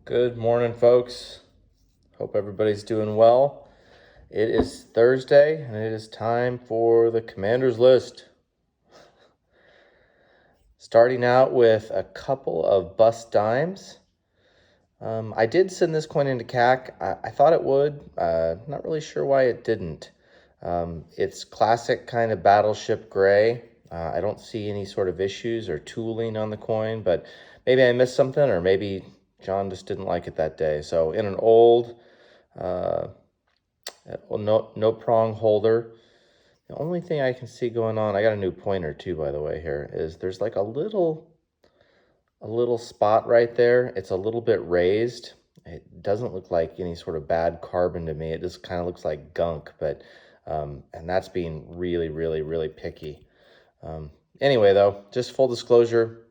Good morning, folks. Hope everybody's doing well. It is Thursday, and it is time for the Commander's List. Starting out with a couple of bust dimes. I did send this coin into CAC. I thought it would. Not really sure why it didn't. It's classic kind of Battleship Gray. I don't see any sort of issues or tooling on the coin, but maybe I missed something, or maybe John just didn't like it that day. So in an old, no prong holder. The only thing I can see going on, I got a new pointer too, by the way, here, is there's like a little spot right there. It's a little bit raised. It doesn't look like any sort of bad carbon to me. It just kind of looks like gunk, but, and that's being really picky. Anyway, though, just full disclosure,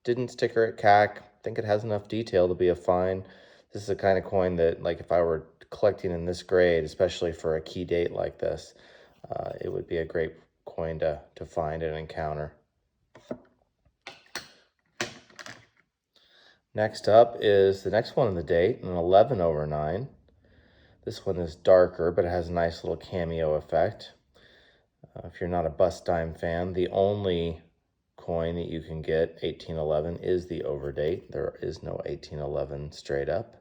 didn't sticker at CAC. I think it has enough detail to be a fine. This is the kind of coin that, like, if I were collecting in this grade, especially for a key date like this, it would be a great coin to find and encounter. Next up is the next one in the date, an 11/9. This one is darker, but it has a nice little cameo effect. If you're not a bust dime fan, the only coin that you can get 1811 is the overdate. There is no 1811 straight up.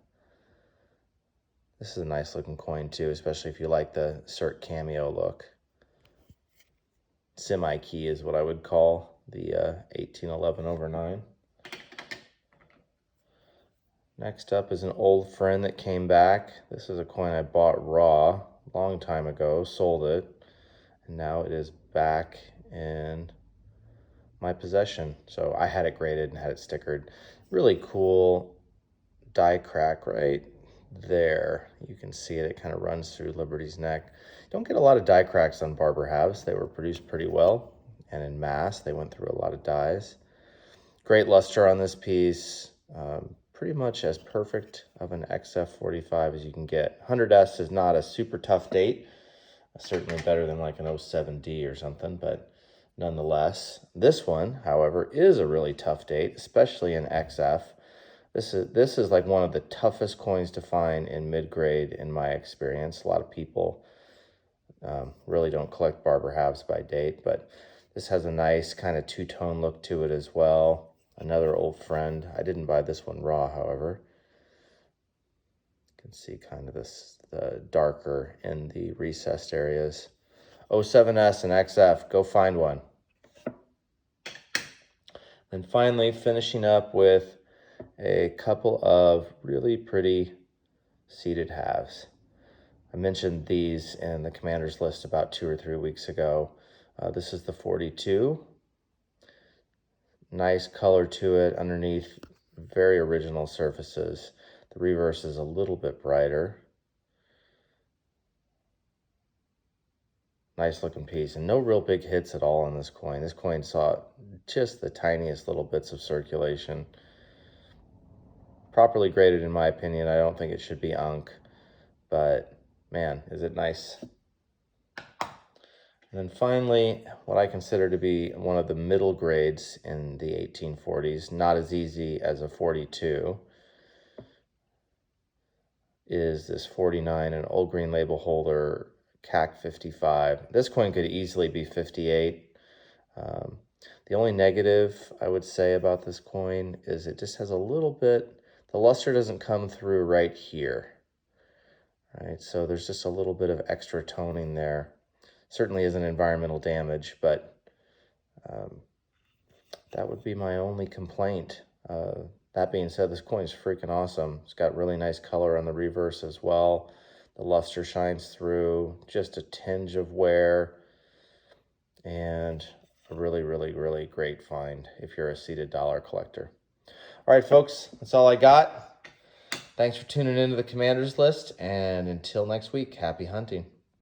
This is a nice looking coin too, especially if you like the cert cameo look. Semi-key is what I would call the 1811/9. Next up is an old friend that came back. This is a coin I bought raw a long time ago, sold it, and now it is back in my possession. So I had it graded and had it stickered. Really cool die crack right there. You can see it. It kind of runs through Liberty's neck. Don't get a lot of die cracks on Barber Halves. They were produced pretty well, and in mass, they went through a lot of dies. Great luster on this piece. Pretty much as perfect of an XF45 as you can get. 100S is not a super tough date. Certainly better than like an 07D or something, but nonetheless. This one, however, is a really tough date, especially in XF. This is like one of the toughest coins to find in mid-grade in my experience. A lot of people really don't collect Barber Halves by date, but this has a nice kind of two-tone look to it as well. Another old friend. I didn't buy this one raw, however. You can see kind of the darker in the recessed areas. 07S and XF, go find one. And finally, finishing up with a couple of really pretty seated halves. I mentioned these in the Commander's List about 2 or 3 weeks ago. This is the 42. Nice color to it underneath, very original surfaces. The reverse is a little bit brighter. Nice looking piece, and no real big hits at all on this coin. This coin saw just the tiniest little bits of circulation. Properly graded in my opinion. I don't think it should be unk, but man, is it nice. And then finally, what I consider to be one of the middle grades in the 1840s, not as easy as a 42, is this 49, an old green label holder, CAC 55. This coin could easily be 58. The only negative I would say about this coin is it just has a little bit, the luster doesn't come through right here. Right, so there's just a little bit of extra toning there. Certainly isn't environmental damage, but that would be my only complaint. That being said, this coin is freaking awesome. It's got really nice color on the reverse as well. The luster shines through, just a tinge of wear, and a really great find if you're a seated dollar collector. All right, folks, that's all I got. Thanks for tuning into the Commander's List, and until next week, happy hunting.